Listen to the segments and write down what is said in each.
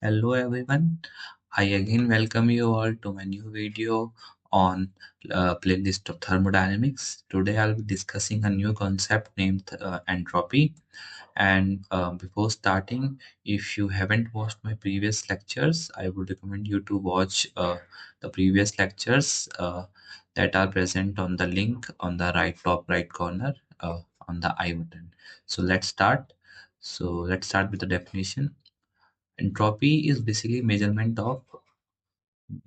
Hello everyone. I again welcome you all to my new video on playlist of thermodynamics. Today I'll be discussing a new concept named entropy. And before starting, if you haven't watched my previous lectures, I would recommend you to watch the previous lectures that are present on the link on the top right corner on the I button. So let's start. Let's start with the definition. Entropy is basically measurement of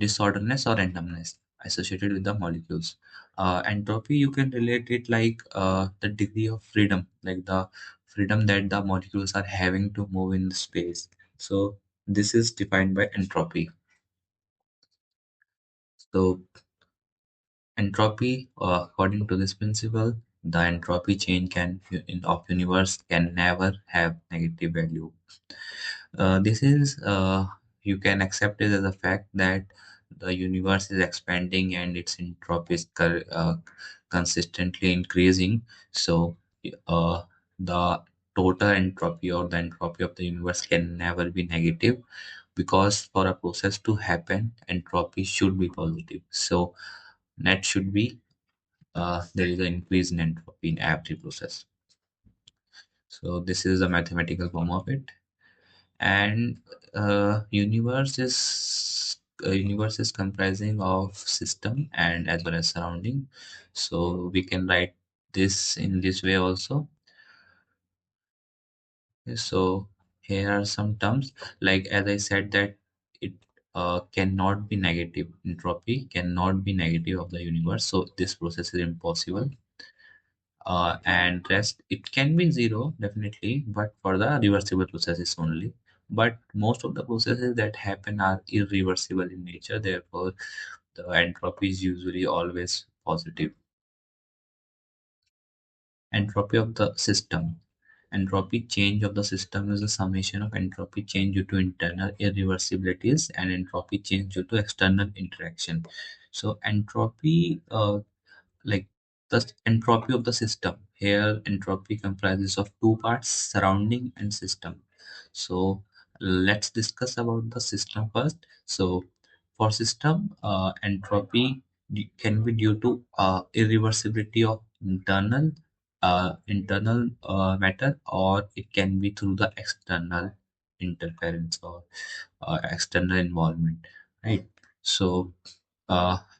disorderness or randomness associated with the molecules. Entropy, you can relate it like the degree of freedom, like the freedom that the molecules are having to move in space. So this is defined by entropy. So entropy, according to this principle, the entropy change of universe can never have negative value. This is you can accept it as a fact that the universe is expanding and its entropy is consistently increasing. So uh, the total entropy or the entropy of the universe can never be negative because for a process to happen, entropy should be positive. So net should be there is an increase in entropy in every process. So this is the mathematical form of it. And universe is comprising of system and as well as surrounding. So we can write this in this way also. So here are some terms, like as I said that it cannot be negative. Entropy cannot be negative of the universe, so this process is impossible. And rest, it can be zero definitely, but for the reversible processes only. But most of the processes that happen are irreversible in nature, therefore the entropy is usually always positive. Entropy of the system. Entropy change of the system is a summation of entropy change due to internal irreversibilities and entropy change due to external interaction. So entropy like the entropy of the system. Here, entropy comprises of two parts: surrounding and system. So let's discuss about the system first. So for system, entropy can be due to irreversibility of internal matter, or it can be through the external interference or external involvement, right? So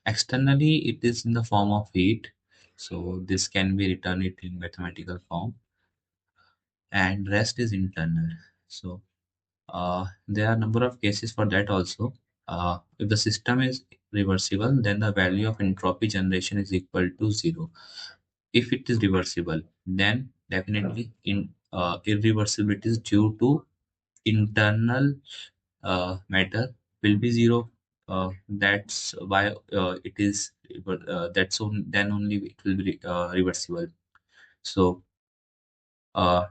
externally, it is in the form of heat. So this can be written it in mathematical form, and rest is internal. So there are a number of cases for that also. If the system is reversible, then the value of entropy generation is equal to zero. If it is reversible, then definitely in irreversibility is due to internal matter will be zero. That's why it is, then only it will be reversible. So uh,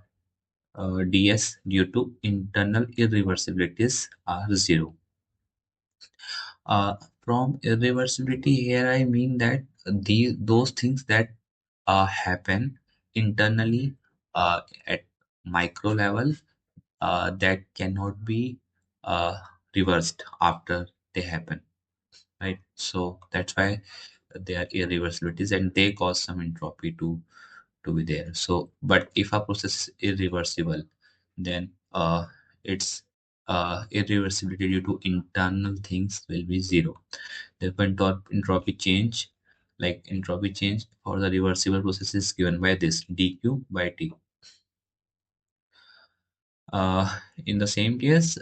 ds due to internal irreversibilities are zero. uh, from irreversibility here I mean that those things that happen internally at micro level that cannot be uh, reversed after they happen, right? So that's why they are irreversibilities and they cause some entropy to be there. So but if a process is irreversible, then its irreversibility due to internal things will be zero. Therefore entropy change, like entropy change for the reversible process is given by this dq by t. In the same case,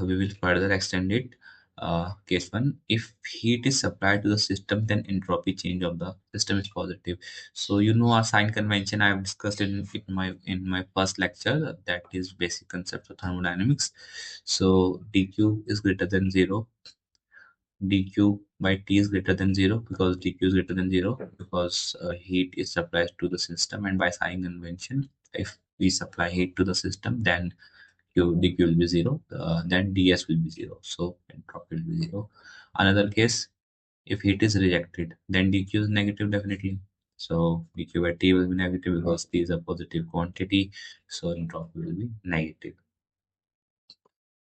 we will further extend it. Case 1, if heat is supplied to the system, then entropy change of the system is positive. So you know our sign convention I have discussed in my first lecture, that is basic concepts of thermodynamics. So dq is greater than 0, dq by t is greater than 0 because dq is greater than 0 because heat is supplied to the system, and by sign convention, if we supply heat to the system, then dq will be 0, then ds will be 0, so entropy will be 0. Another case, if heat is rejected, then dq is negative definitely, so dq by t will be negative because t is a positive quantity, so entropy will be negative.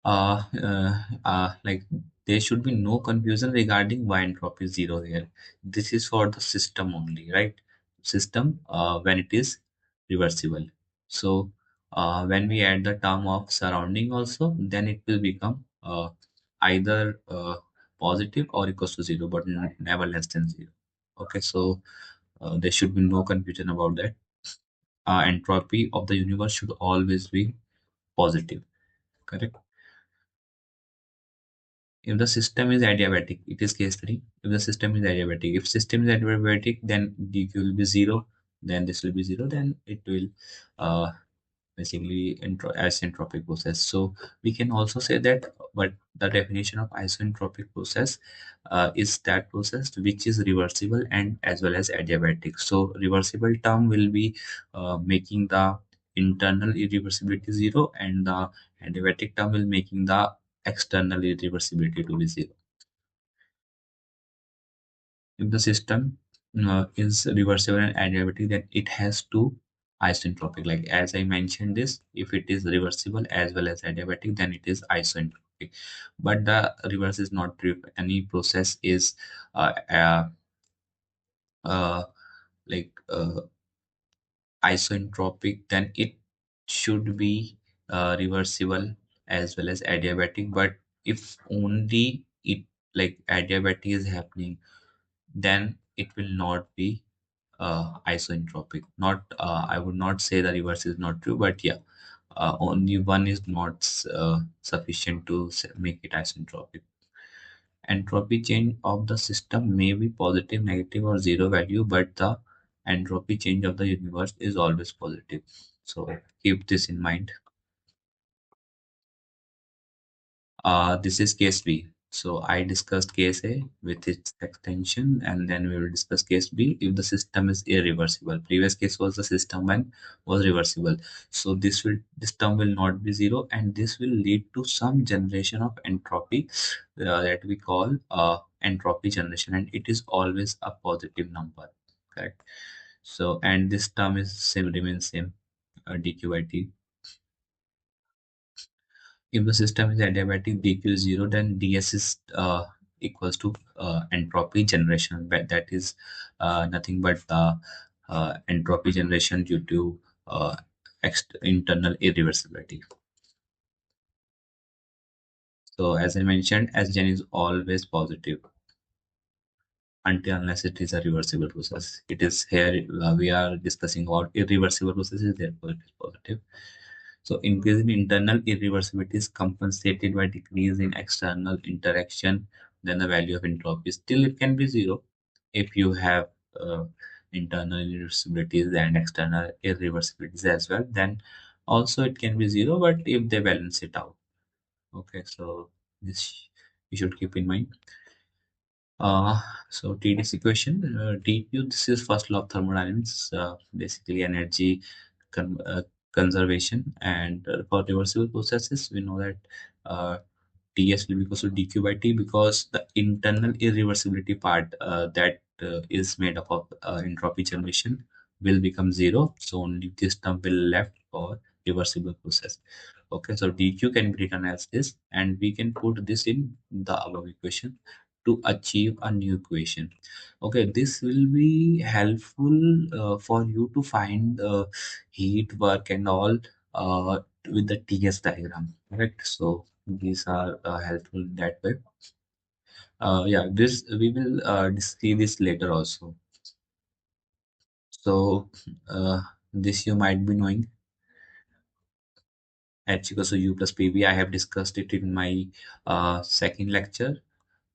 like there should be no confusion regarding why entropy is zero here. This is for the system only, right? System when it is reversible. So when we add the term of surrounding also, then it will become either positive or equals to zero, but never less than zero. Okay, so there should be no confusion about that. Entropy of the universe should always be positive, correct? If the system is adiabatic, it is case 3. If the system is adiabatic, if system is adiabatic, then dq will be 0, then this will be 0, then it will uh, basically isentropic process. So we can also say that, but the definition of isentropic process is that process which is reversible and as well as adiabatic. So reversible term will be making the internal irreversibility 0, and the adiabatic term will making the external irreversibility to be 0. If the system is reversible and adiabatic, then it has to isentropic. Like as I mentioned this, if it is reversible as well as adiabatic, then it is isentropic. But the reverse is not true. If any process is uh, uh, uh, like isentropic, then it should be reversible as well as adiabatic. But if only it like adiabatic is happening, then it will not be isentropic. Not, I would not say the reverse is not true, but yeah, only one is not sufficient to make it isentropic. Entropy change of the system may be positive, negative, or zero value, but the entropy change of the universe is always positive. So keep this in mind. This is case B. So I discussed case A with its extension, and then we will discuss case B if the system is irreversible. Previous case was the system when was reversible. So this term will not be zero, and this will lead to some generation of entropy that we call entropy generation, and it is always a positive number. Correct. So and this term is same remains same, dq by t. If the system is adiabatic, dq is 0, then ds is equals to entropy generation. But that is nothing but entropy generation due to internal irreversibility. So as I mentioned, Sgen is always positive until unless it is a reversible process. It is here we are discussing about irreversible processes, therefore it is positive. So increase in internal irreversibility is compensated by decrease in external interaction. Then the value of entropy still it can be zero if you have internal irreversibilities and external irreversibilities as well. Then also it can be zero, but if they balance it out. Okay, so this you should keep in mind. Uh, so TDS equation, DQ, this is first law of thermodynamics, basically energy con conservation. And for reversible processes, we know that TS will be equal to dq by t, because the internal irreversibility part that is made up of entropy generation will become zero. So only this term will left for reversible process. Okay, so dq can be written as this, and we can put this in the above equation to achieve a new equation. Okay, this will be helpful for you to find heat work and all with the TS diagram, correct? So these are helpful in that way. Yeah, this we will see this later also. So this you might be knowing, H equals to U plus PV. I have discussed it in my second lecture.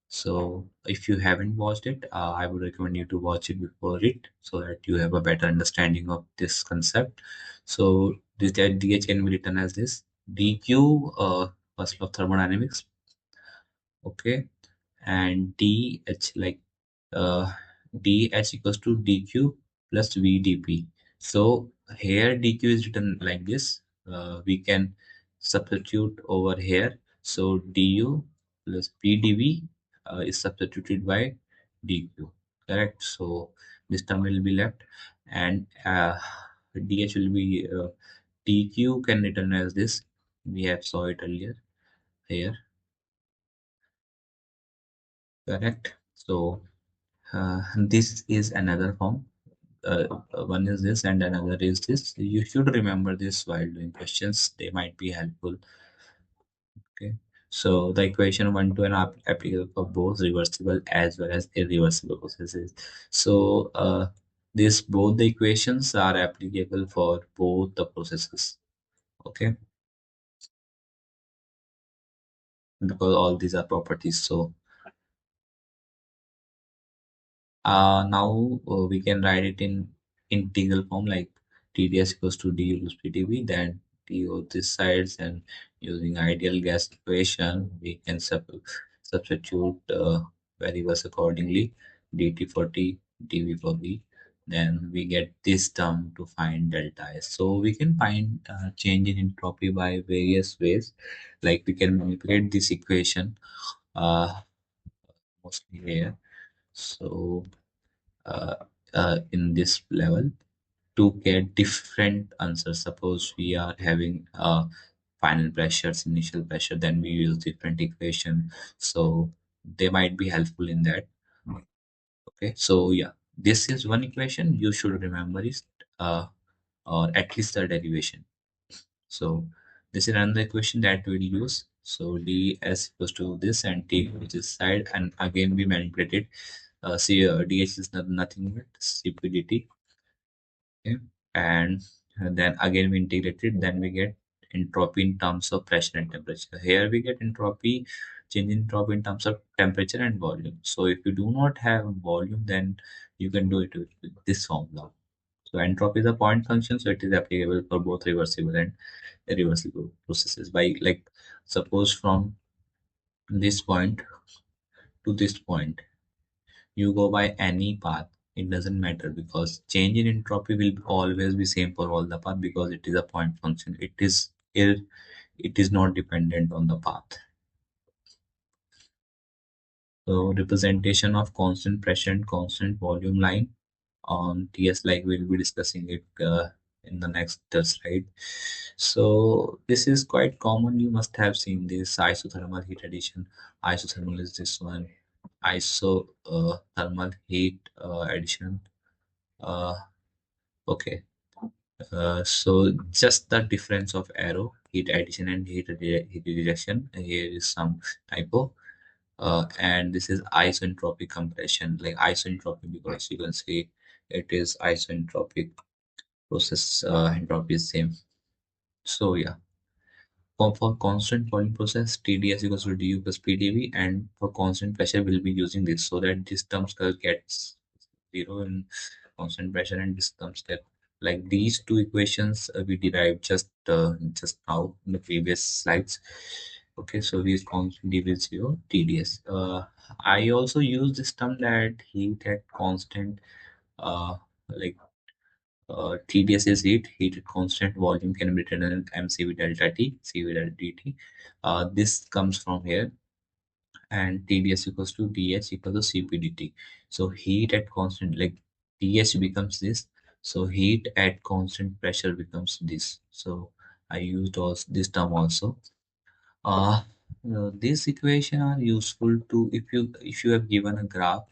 So if you haven't watched it, I would recommend you to watch it before it, so that you have a better understanding of this concept. So this that DH can be written as this DQ, first law of thermodynamics. Okay, and dh like uh, dh equals to dq plus vdp. So here dq is written like this. We can substitute over here. So du plus pdv is substituted by dq. Correct. So this term will be left, and dh will be dq can written as this. We have saw it earlier. here, correct? So this is another form. One is this and another is this. You should remember this while doing questions. They might be helpful. Okay. So the equation 1 to an applicable for both reversible as well as irreversible processes. So this both the equations are applicable for both the processes. Okay, because all these are properties. So now we can write it in integral form like TdS equals to du plus PdV. Then d of this sides, and using ideal gas equation, we can substitute variables accordingly. dt for T, dV for V. Then we get this term to find delta S. So we can find change in entropy by various ways. Like we can manipulate this equation mostly here. So uh, in this level to get different answers. Suppose we are having final pressures, initial pressure, then we use different equation. So they might be helpful in that. Okay, so yeah, this is one equation you should remember is uh, or at least the derivation. So this is another equation that we'll use. So ds equals to this and t which is side, and again we manipulate it. See, dh is nothing but cpdt. Okay. And then again we integrate it, then we get entropy in terms of pressure and temperature. Here we get entropy, change in entropy in terms of temperature and volume. So if you do not have volume, then you can do it with this formula. So entropy is a point function, so it is applicable for both reversible and irreversible processes. By like, suppose from this point to this point, you go by any path, it doesn't matter because change in entropy will always be same for all the path because it is a point function. It is not dependent on the path. So representation of constant pressure and constant volume line on TS, like we'll be discussing it in the next slide. So this is quite common. You must have seen this isothermal heat addition. Isothermal is this one. Isothermal heat addition. Uh, okay. So just the difference of arrow, heat addition and heat rejection. Here is some typo. And this is isoentropic compression, like isoentropy, because you can see it is isoentropic process. Entropy is same. So yeah, for constant volume process, TdS equals to du plus PdV, and for constant pressure, we'll be using this so that this term gets zero in constant pressure and this term get like these two equations we derived just now in the previous slides. Okay, so we constant dv is zero, TdS. I also use this term that heat at constant like TdS is heat at constant volume can be written as mcv delta t, cv delta dt. This comes from here, and TdS equals to dH equals to cpdt. So heat at constant, like dH becomes this. So heat at constant pressure becomes this. So I used also this term also. uh, this equation are useful to if you have given a graph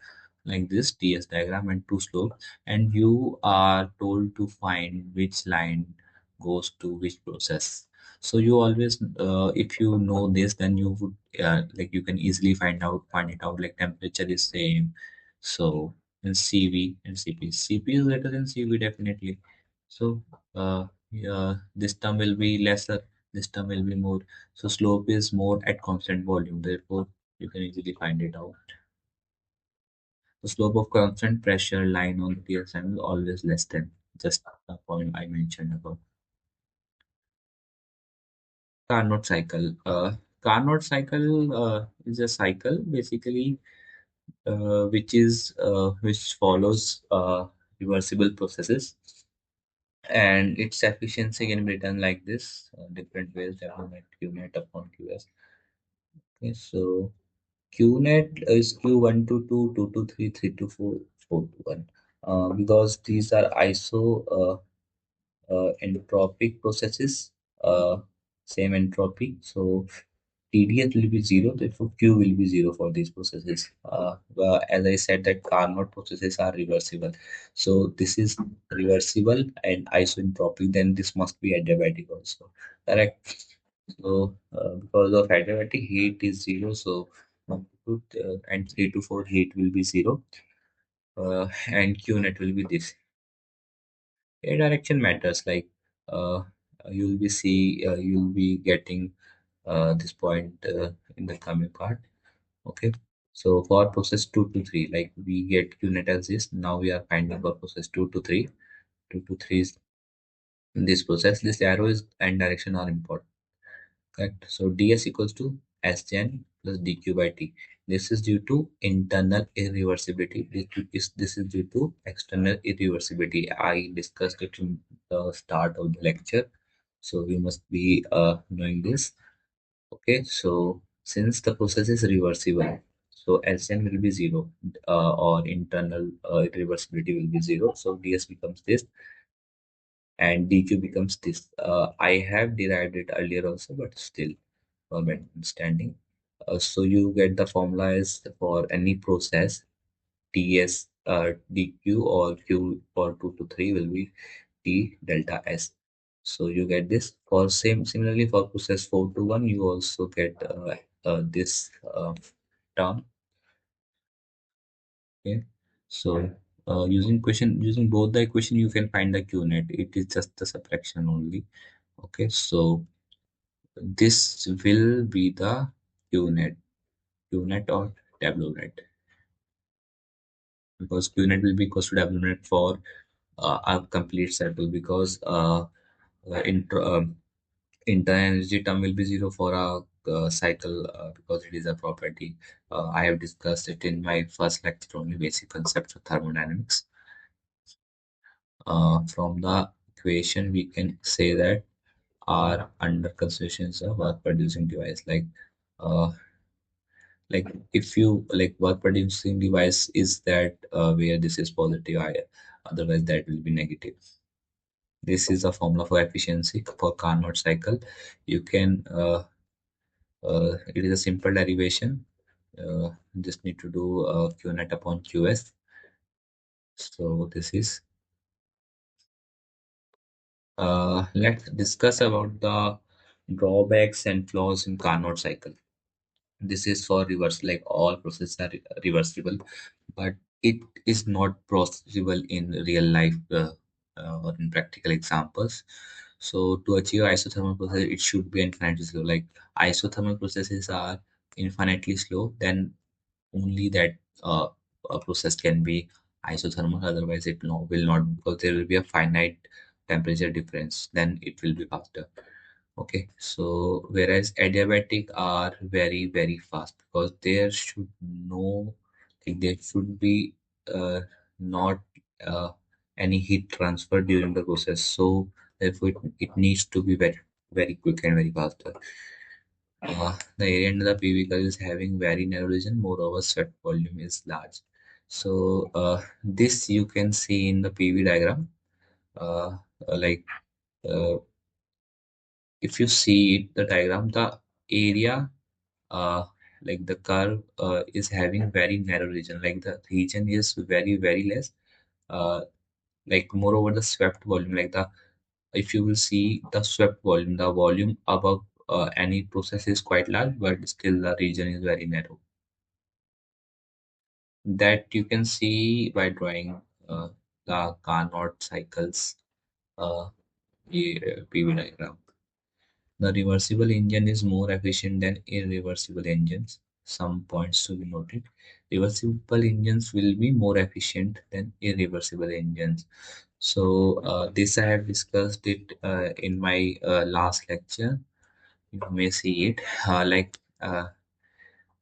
like this ds diagram and two slope, and you are told to find which line goes to which process. So you always if you know this, then you would like you can easily find it out, like temperature is same. So in cv and cp is greater than cv definitely. So yeah, this term will be lesser, this term will be more. So slope is more at constant volume, therefore you can easily find it out. The slope of constant pressure line on the TSM is always less than just the point I mentioned above. Carnot cycle. Carnot cycle is a cycle basically which follows reversible processes, and its efficiency can be written like this different ways: W net Q net upon QS. Okay, so QNet is Q1 to 2, 2 to 3, 3 to 4, 4 to 1. Because these are entropic processes, uh, same entropy. So TDS will be zero, therefore Q will be zero for these processes. As I said, that Carnot processes are reversible. So this is reversible and isoentropy, then this must be adiabatic also. Correct. So because of adiabatic, heat is zero, so 1 to 2 and 3 to 4 heat will be zero, and Q net will be this. A direction matters, like uh, you'll be getting this point in the coming part. Okay. So for process 2 to 3, like we get unit as this. Now we are finding for process 2 to 3. 2 to 3 is in this process. This arrow is and direction are important. Correct. So ds equals to Sgen plus dq by t. This is due to internal irreversibility. This is due to external irreversibility. I discussed it in the start of the lecture. So we must be knowing this. Okay, so since the process is reversible, so Lcn will be zero, or internal irreversibility will be zero. So ds becomes this, and dq becomes this. I have derived it earlier also, but still for my understanding. So you get the formula is for any process, ts dq or q for 2 to 3 will be t delta s. So you get this. For similarly for process 4 to 1, you also get this term. Okay. So using both the equation, you can find the q net. It is just the subtraction only. Okay. So this will be the q net, or w net, because q net will be equal to w net for a complete cycle, because intro internal energy term will be zero for a cycle, because it is a property. I have discussed it in my first lecture only, basic concepts of thermodynamics. From the equation, we can say that R under consideration is a work producing device. Uh, like if you like work producing device is that where this is positive, otherwise that will be negative. This is a formula for efficiency for Carnot cycle. You can it is a simple derivation. Just need to do q net upon qs. So this is let's discuss about the drawbacks and flaws in Carnot cycle. This is for reverse, like all processes are reversible, but it is not possible in real life, or in practical examples. So to achieve isothermal process, it should be infinitely slow. Like isothermal processes are infinitely slow, then only that a process can be isothermal. Otherwise, it will not, because there will be a finite temperature difference. Then it will be faster. Okay, so whereas adiabatic are very very fast, because there should no, like there should be not any heat transfer during the process. So therefore it needs to be very very quick and very faster. The area under the PV curve is having very narrow region. Moreover, swept volume is large. So this you can see in the PV diagram. Uh, like uh, if you see it, the diagram, the area, uh, like the curve is having very narrow region. Like the region is very very less. Uh, like moreover, the swept volume, like the, if you will see the swept volume, the volume above any process is quite large, but still the region is very narrow. That you can see by drawing the Carnot cycles PV diagram. The reversible engine is more efficient than irreversible engines. Some points to be noted. Reversible engines will be more efficient than irreversible engines. So this I have discussed it in my last lecture. You may see it.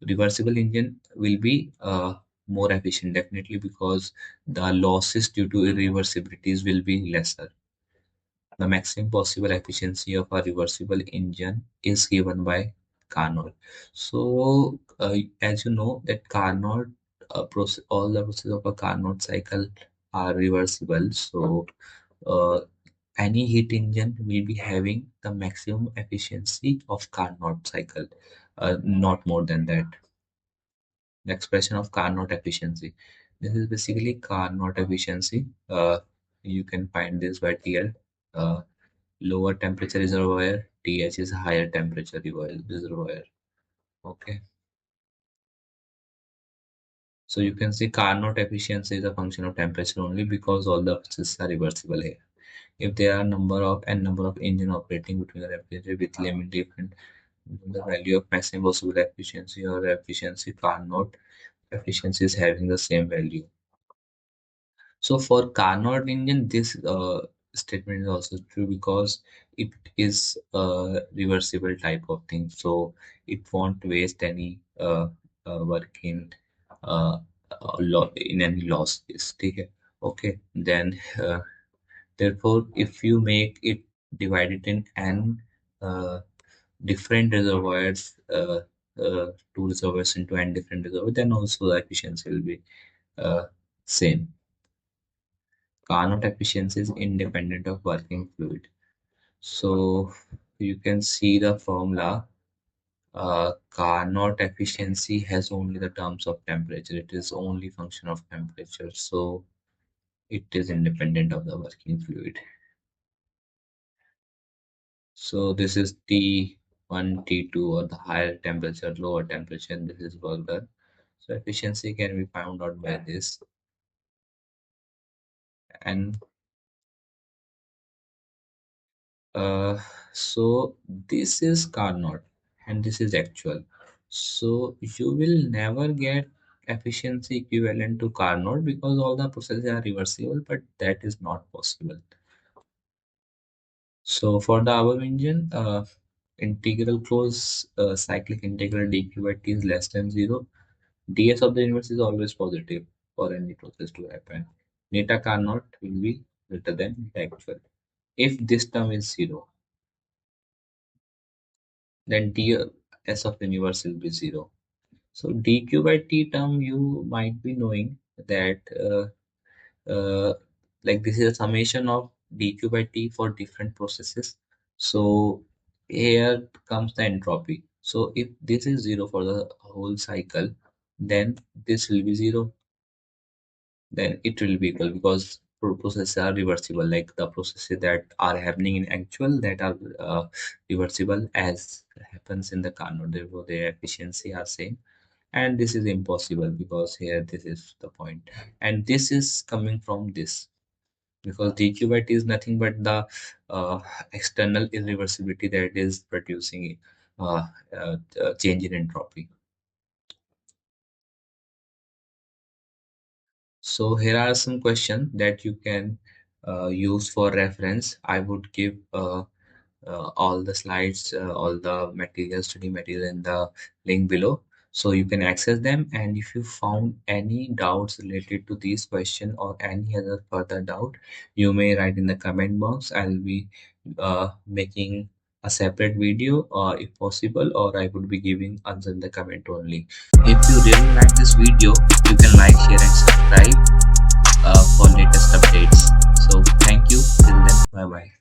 Reversible engine will be more efficient, definitely, because the losses due to irreversibilities will be lesser. The maximum possible efficiency of a reversible engine is given by Carnot. So, as you know, that Carnot process, all the processes of a Carnot cycle are reversible. So, uh, any heat engine will be having the maximum efficiency of Carnot cycle. not more than that. The expression of Carnot efficiency. This is basically Carnot efficiency. You can find this by TL. Uh, Lower temperature reservoir, TH is higher temperature reservoir. Okay. So you can see Carnot efficiency is a function of temperature only because all the processes are reversible here. If there are number of engine operating between the refrigerator with limit different the value of maximum possible efficiency or efficiency Carnot efficiency is having the same value. So for Carnot engine, this statement is also true because it is a reversible type of thing. So it won't waste any work uh, in any loss case. Okay. Okay. Then therefore, if you make it divided in n uh, different reservoirs, two reservoirs into n different reservoirs, then also the efficiency will be same. Carnot efficiency is independent of working fluid. So you can see the formula. Carnot efficiency has only the terms of temperature. It is only function of temperature. So it is independent of the working fluid. So this is T1, T2 or the higher temperature, lower temperature, and this is work done. So efficiency can be found out by this. And Uh, so this is Carnot and this is actual. So you will never get efficiency equivalent to Carnot because all the processes are reversible, but that is not possible. So for the above engine, integral close cyclic integral dq by t is less than 0. ds of the universe is always positive for any process to happen. Neta Carnot will be greater than the actual. If this term is 0, then ds of the universe will be 0. So dq by t term you might be knowing that like this is a summation of dq by t for different processes. So here comes the entropy. So if this is 0 for the whole cycle, then this will be 0. Then it will be equal because processes are reversible, like the processes that are happening in actual that are reversible as happens in the Carnot. Therefore their efficiency are same, and this is impossible because here this is the point, and this is coming from this because dq by t is nothing but the uh, external irreversibility that is producing change in entropy. So here are some questions that you can use for reference. I would give all the slides, all the material, study material in the link below. So you can access them. And if you found any doubts related to these question or any other further doubt, you may write in the comment box. I'll be making a separate video if possible, or I would be giving answer in the comment only. If you really like this video, you can like, share and subscribe for latest updates. So thank you. Till then, bye bye.